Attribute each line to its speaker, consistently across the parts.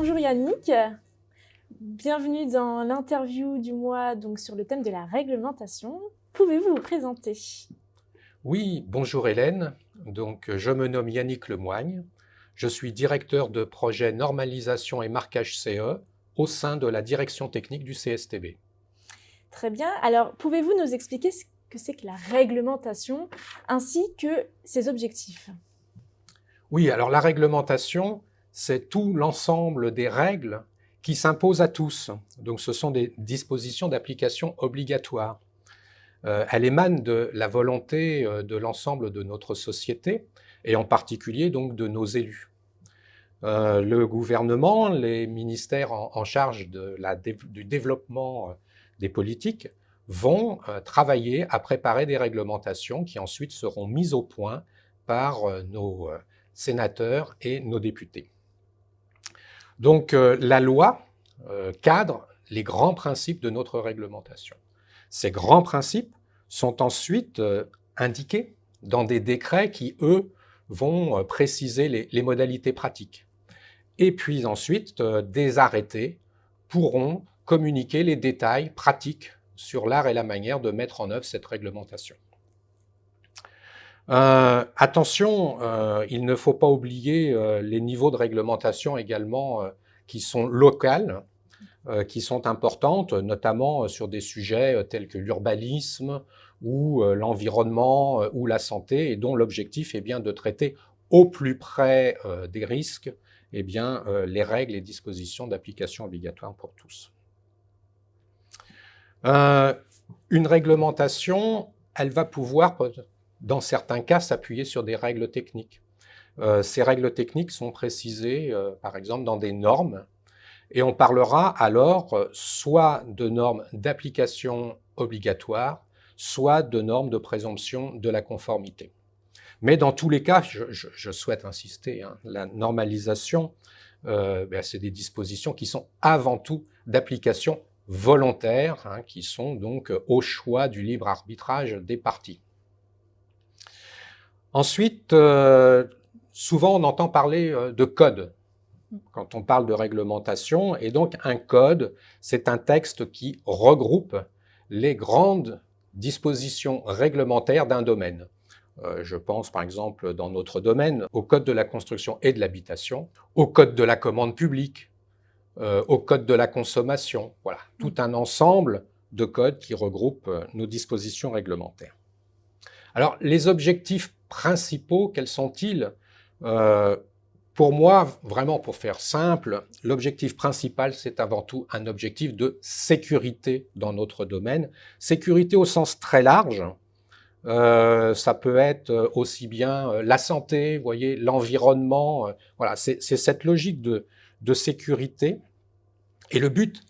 Speaker 1: Bonjour Yannick, bienvenue dans l'interview du mois donc sur le thème de la réglementation. Pouvez-vous vous présenter?
Speaker 2: Oui, bonjour Hélène. Je me nomme Yannick Lemoigne. Je suis directeur de projet normalisation et marquage CE au sein de la direction technique du CSTB.
Speaker 1: Très bien. Alors, pouvez-vous nous expliquer ce que c'est que la réglementation ainsi que ses objectifs?
Speaker 2: Oui, alors la réglementation, c'est tout l'ensemble des règles qui s'imposent à tous. Donc, ce sont des dispositions d'application obligatoires. Elle émane de la volonté de l'ensemble de notre société et en particulier donc de nos élus. Le gouvernement, les ministères en charge du développement des politiques vont travailler à préparer des réglementations qui ensuite seront mises au point par nos sénateurs et nos députés. Donc la loi cadre les grands principes de notre réglementation. Ces grands principes sont ensuite indiqués dans des décrets qui, eux, vont préciser les modalités pratiques. Et puis ensuite, des arrêtés pourront communiquer les détails pratiques sur l'art et la manière de mettre en œuvre cette réglementation. Attention, il ne faut pas oublier les niveaux de réglementation également qui sont locales, qui sont importantes, notamment sur des sujets tels que l'urbanisme ou l'environnement ou la santé, et dont l'objectif est bien de traiter au plus près des risques les règles et dispositions d'application obligatoire pour tous. Une réglementation, elle va pouvoir, dans certains cas, s'appuyer sur des règles techniques. Ces règles techniques sont précisées, par exemple, dans des normes, et on parlera alors soit de normes d'application obligatoire, soit de normes de présomption de la conformité. Mais dans tous les cas, je souhaite insister, la normalisation, c'est des dispositions qui sont avant tout d'application volontaire, qui sont donc au choix du libre arbitrage des parties. Ensuite, souvent on entend parler de code quand on parle de réglementation, et donc un code, c'est un texte qui regroupe les grandes dispositions réglementaires d'un domaine. Je pense par exemple dans notre domaine au code de la construction et de l'habitation, au code de la commande publique, au code de la consommation. Voilà, tout un ensemble de codes qui regroupent nos dispositions réglementaires. Alors, les objectifs principaux, quels sont-ils? Pour moi, vraiment pour faire simple, l'objectif principal, c'est avant tout un objectif de sécurité dans notre domaine. Sécurité au sens très large. Ça peut être aussi bien la santé, vous voyez, l'environnement. Voilà, c'est cette logique de sécurité. Et le but,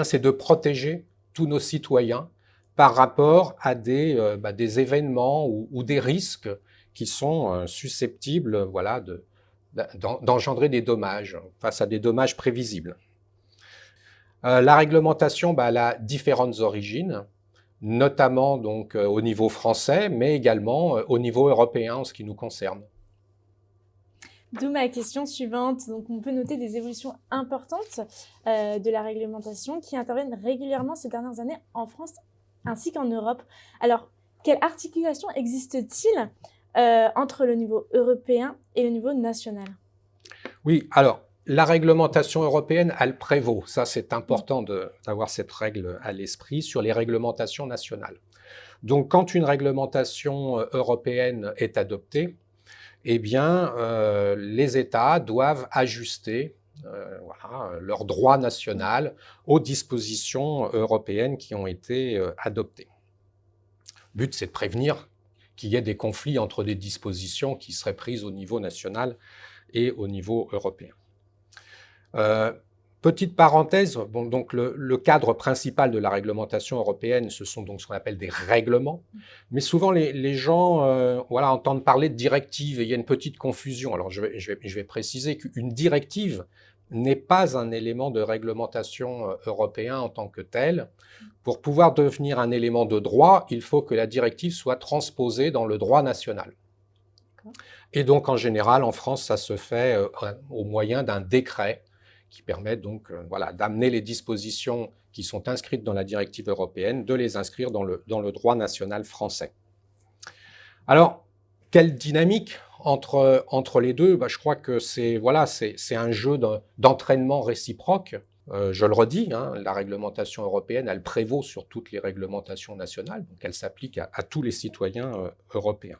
Speaker 2: c'est de protéger tous nos citoyens par rapport à des événements ou des risques qui sont susceptibles, d'engendrer des dommages face à des dommages prévisibles. La réglementation, elle a différentes origines, notamment donc au niveau français, mais également au niveau européen en ce qui nous concerne.
Speaker 1: D'où ma question suivante. Donc, on peut noter des évolutions importantes de la réglementation qui interviennent régulièrement ces dernières années en France ainsi qu'en Europe. Alors, quelle articulation existe-t-il entre le niveau européen et le niveau national?
Speaker 2: Oui, alors, la réglementation européenne, elle prévaut. Ça, c'est important d'avoir cette règle à l'esprit sur les réglementations nationales. Donc, quand une réglementation européenne est adoptée, les États doivent ajuster leur droit national aux dispositions européennes qui ont été adoptées. Le but, c'est de prévenir qu'il y ait des conflits entre des dispositions qui seraient prises au niveau national et au niveau européen. Petite parenthèse, donc le cadre principal de la réglementation européenne, ce sont donc ce qu'on appelle des règlements. Mais souvent, les gens entendent parler de directives et il y a une petite confusion. Alors, je vais préciser qu'une directive n'est pas un élément de réglementation européen en tant que tel. Pour pouvoir devenir un élément de droit, il faut que la directive soit transposée dans le droit national. Et donc, en général, en France, ça se fait au moyen d'un décret qui permet donc voilà, d'amener les dispositions qui sont inscrites dans la directive européenne, de les inscrire dans le droit national français. Alors, quelle dynamique entre les deux? Je crois que c'est un jeu d'entraînement réciproque. Je le redis, hein, la réglementation européenne, elle prévaut sur toutes les réglementations nationales, donc elle s'applique à tous les citoyens européens.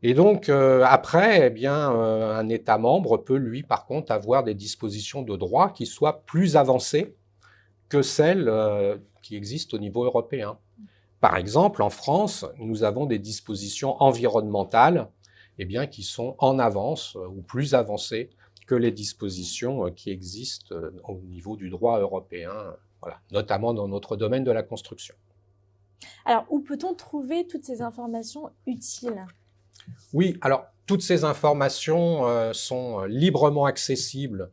Speaker 2: Et donc, après, eh bien, un État membre peut, lui, par contre, avoir des dispositions de droit qui soient plus avancées que celles qui existent au niveau européen. Par exemple, en France, nous avons des dispositions environnementales eh bien, qui sont en avance ou plus avancées que les dispositions qui existent au niveau du droit européen, voilà, notamment dans notre domaine de la construction.
Speaker 1: Alors, où peut-on trouver toutes ces informations utiles?
Speaker 2: Oui, alors toutes ces informations sont librement accessibles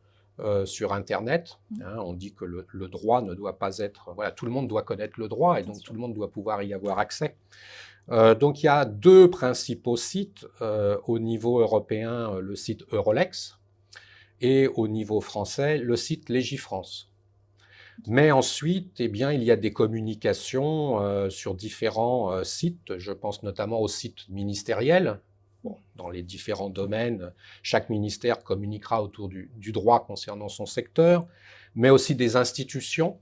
Speaker 2: sur Internet. Hein, on dit que le droit ne doit pas être... Voilà, tout le monde doit connaître le droit et donc tout le monde doit pouvoir y avoir accès. Donc il y a deux principaux sites au niveau européen, le site Eurolex, et au niveau français, le site Légifrance. Mais ensuite, eh bien, il y a des communications sur différents sites. Je pense notamment aux sites ministériels. Bon, dans les différents domaines, chaque ministère communiquera autour du droit concernant son secteur, mais aussi des institutions.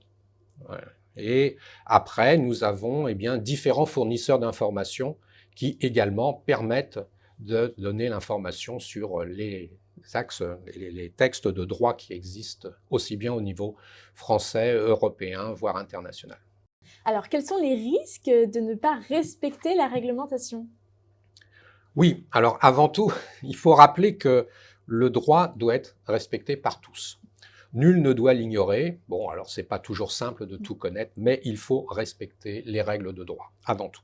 Speaker 2: Et après, nous avons eh bien, différents fournisseurs d'informations qui également permettent de donner l'information sur les axes, les textes de droit qui existent aussi bien au niveau français, européen, voire international.
Speaker 1: Alors, quels sont les risques de ne pas respecter la réglementation?
Speaker 2: Oui, alors avant tout, il faut rappeler que le droit doit être respecté par tous. Nul ne doit l'ignorer. Bon, alors c'est pas toujours simple de tout connaître, mais il faut respecter les règles de droit, avant tout.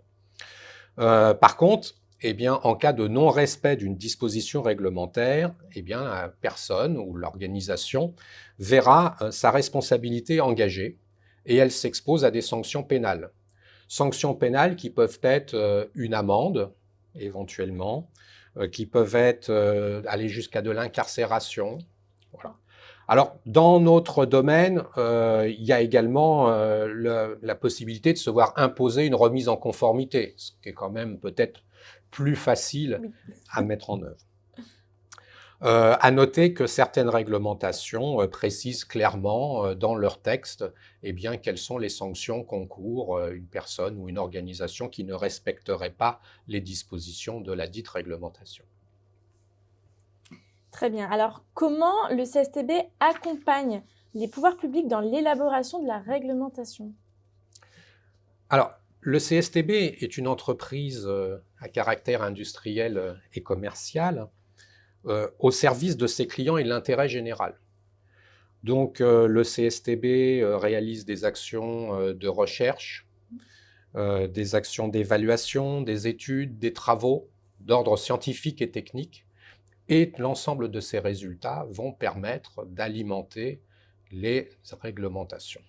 Speaker 2: Par contre, eh bien, en cas de non-respect d'une disposition réglementaire, eh bien, la personne ou l'organisation verra sa responsabilité engagée et elle s'expose à des sanctions pénales. Sanctions pénales qui peuvent être une amende, éventuellement, qui peuvent aller jusqu'à de l'incarcération. Voilà. Alors, dans notre domaine, il y a également la possibilité de se voir imposer une remise en conformité, ce qui est quand même peut-être plus facile à mettre en œuvre. À noter que certaines réglementations précisent clairement dans leur texte eh bien, quelles sont les sanctions qu'encourt une personne ou une organisation qui ne respecterait pas les dispositions de la dite réglementation.
Speaker 1: Très bien. Alors, comment le CSTB accompagne les pouvoirs publics dans l'élaboration de la réglementation?
Speaker 2: Alors, le CSTB est une entreprise à caractère industriel et commercial au service de ses clients et de l'intérêt général. Donc, le CSTB réalise des actions de recherche, des actions d'évaluation, des études, des travaux d'ordre scientifique et technique, et l'ensemble de ces résultats vont permettre d'alimenter les réglementations.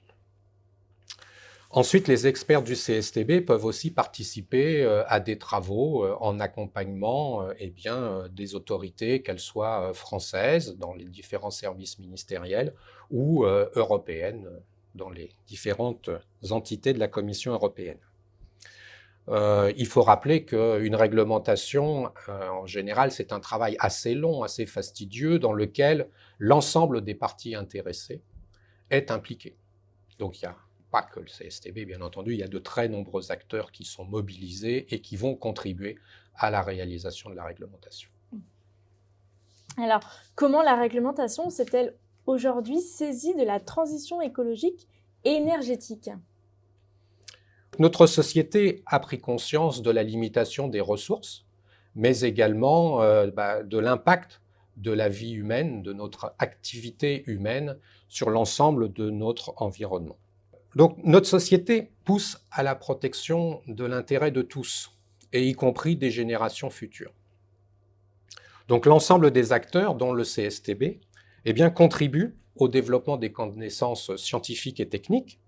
Speaker 2: Ensuite, les experts du CSTB peuvent aussi participer à des travaux en accompagnement eh bien, des autorités, qu'elles soient françaises dans les différents services ministériels ou européennes dans les différentes entités de la Commission européenne. Il faut rappeler qu'une réglementation, en général, c'est un travail assez long, assez fastidieux, dans lequel l'ensemble des parties intéressées est impliqué. Donc, il n'y a pas que le CSTB, bien entendu, il y a de très nombreux acteurs qui sont mobilisés et qui vont contribuer à la réalisation de la réglementation.
Speaker 1: Alors, comment la réglementation s'est-elle aujourd'hui saisie de la transition écologique et énergétique?
Speaker 2: Notre société a pris conscience de la limitation des ressources, mais également de l'impact de la vie humaine, de notre activité humaine sur l'ensemble de notre environnement. Donc notre société pousse à la protection de l'intérêt de tous, et y compris des générations futures. Donc l'ensemble des acteurs, dont le CSTB, eh bien, contribuent au développement des connaissances scientifiques et techniques,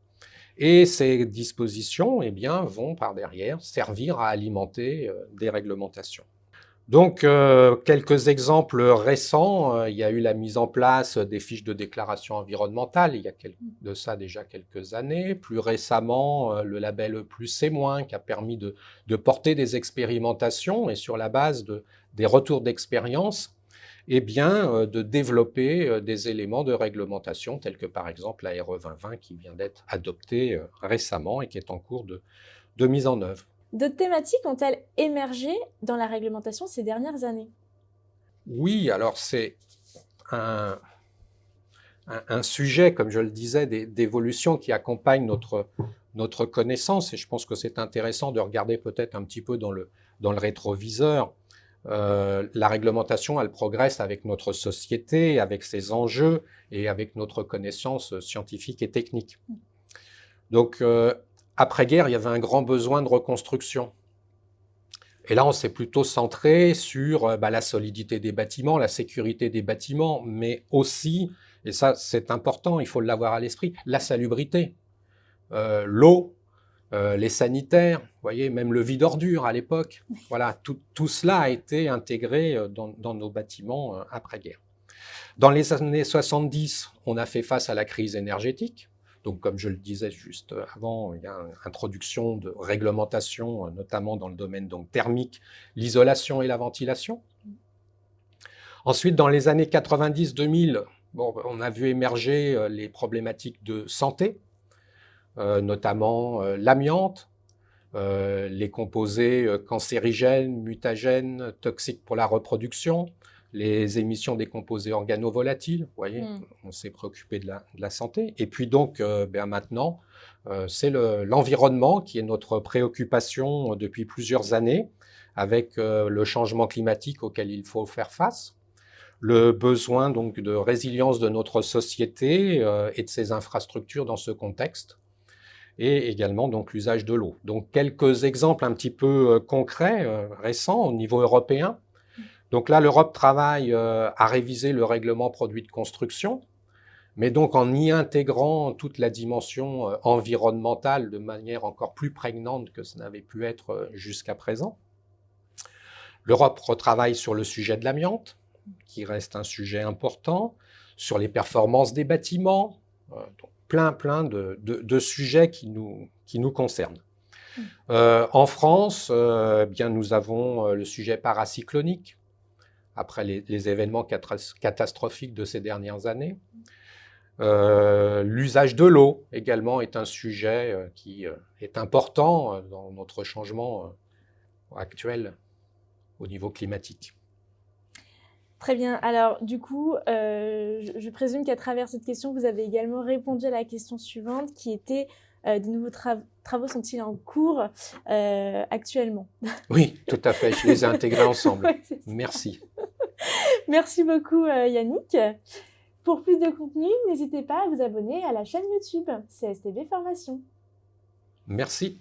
Speaker 2: et ces dispositions eh bien, vont par derrière servir à alimenter des réglementations. Donc, quelques exemples récents, il y a eu la mise en place des fiches de déclaration environnementale, il y a de ça déjà quelques années. Plus récemment, le label E+, C-, qui a permis de porter des expérimentations et sur la base des retours d'expérience, eh bien, de développer des éléments de réglementation tels que par exemple la RE 2020 qui vient d'être adoptée récemment et qui est en cours de mise en œuvre.
Speaker 1: D'autres thématiques ont-elles émergé dans la réglementation ces dernières années?
Speaker 2: Oui, alors c'est un sujet, comme je le disais, d'évolution qui accompagne notre connaissance, et je pense que c'est intéressant de regarder peut-être un petit peu dans le rétroviseur. La réglementation, elle progresse avec notre société, avec ses enjeux et avec notre connaissance scientifique et technique. Donc, après-guerre, il y avait un grand besoin de reconstruction. Et là, on s'est plutôt centré sur la solidité des bâtiments, la sécurité des bâtiments, mais aussi, et ça c'est important, il faut l'avoir à l'esprit, la salubrité, l'eau, les sanitaires, vous voyez, même le vide ordure à l'époque. Voilà, tout cela a été intégré dans nos bâtiments après-guerre. Dans les années 70, on a fait face à la crise énergétique. Donc, comme je le disais juste avant, il y a une introduction de réglementation, notamment dans le domaine donc, thermique, l'isolation et la ventilation. Ensuite, dans les années 90-2000, on a vu émerger les problématiques de santé, notamment l'amiante, les composés cancérigènes, mutagènes, toxiques pour la reproduction, les émissions des composés organovolatiles, vous voyez, on s'est préoccupé de la santé. Et puis donc, maintenant, c'est l'environnement qui est notre préoccupation depuis plusieurs années, avec le changement climatique auquel il faut faire face, le besoin donc de résilience de notre société et de ses infrastructures dans ce contexte, et également donc l'usage de l'eau. Donc quelques exemples un petit peu concrets, récents au niveau européen. Donc là, l'Europe travaille à réviser le règlement produit de construction, mais donc en y intégrant toute la dimension environnementale de manière encore plus prégnante que ça n'avait pu être jusqu'à présent. L'Europe retravaille sur le sujet de l'amiante, qui reste un sujet important, sur les performances des bâtiments, donc plein de sujets qui nous concernent. En France, bien, nous avons le sujet paracyclonique, après les événements catastrophiques de ces dernières années. L'usage de l'eau également est un sujet qui est important dans notre changement actuel au niveau climatique.
Speaker 1: Très bien. Alors, du coup, je présume qu'à travers cette question, vous avez également répondu à la question suivante qui était de nouveaux travaux sont-ils en cours actuellement?
Speaker 2: Oui, tout à fait. Je les ai intégrés ensemble.
Speaker 1: Ouais, merci. Merci beaucoup, Yannick. Pour plus de contenu, n'hésitez pas à vous abonner à la chaîne YouTube CSTB Formation.
Speaker 2: Merci.